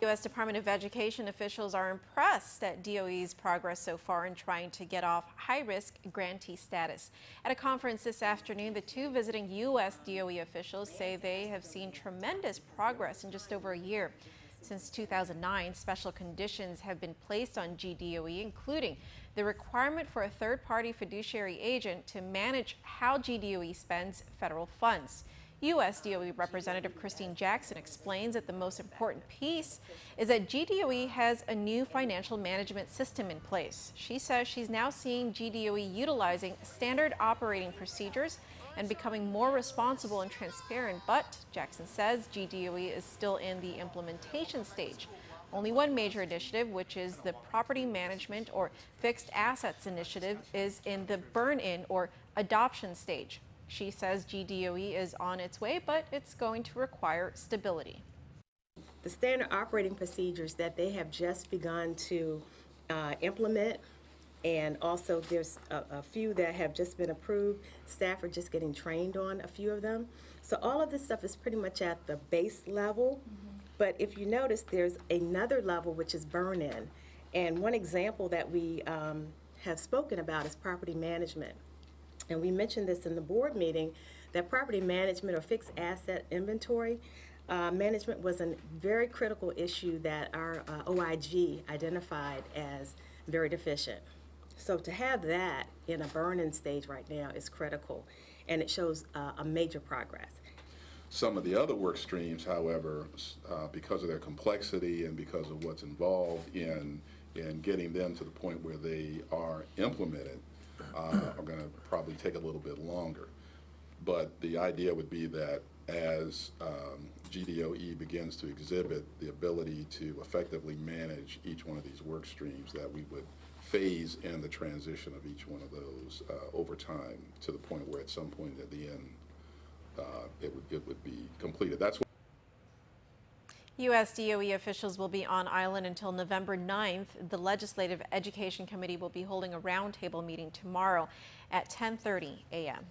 U.S. Department of Education officials are impressed at DOE's progress so far in trying to get off high-risk grantee status. At a conference this afternoon, the two visiting U.S. DOE officials say they have seen tremendous progress in just over a year. Since 2009, special conditions have been placed on GDOE, including the requirement for a third-party fiduciary agent to manage how GDOE spends federal funds. U.S. DOE Representative Christine Jackson explains that the most important piece is that GDOE has a new financial management system in place. She says she's now seeing GDOE utilizing standard operating procedures and becoming more responsible and transparent, but Jackson says GDOE is still in the implementation stage. Only one major initiative, which is the Property Management or Fixed Assets Initiative, is in the burn-in or adoption stage. She says GDOE is on its way, but it's going to require stability. The standard operating procedures that they have just begun to implement, and also there's a few that have just been approved. Staff are just getting trained on a few of them. So all of this stuff is pretty much at the base level. But if you notice, there's another level which is burn-in. And one example that we have spoken about is property management. And we mentioned this in the board meeting, that property management or fixed asset inventory management was a very critical issue that our OIG identified as very deficient. So to have that in a burn-in stage right now is critical, and it shows a major progress. Some of the other work streams, however, because of their complexity and because of what's involved in getting them to the point where they are implemented, are going to probably take a little bit longer. But the idea would be that as GDOE begins to exhibit the ability to effectively manage each one of these work streams, that we would phase in the transition of each one of those over time to the point where at some point at the end it would be completed. That's what U.S. DOE officials will be on island until November 9th. The Legislative Education Committee will be holding a roundtable meeting tomorrow at 10:30 a.m.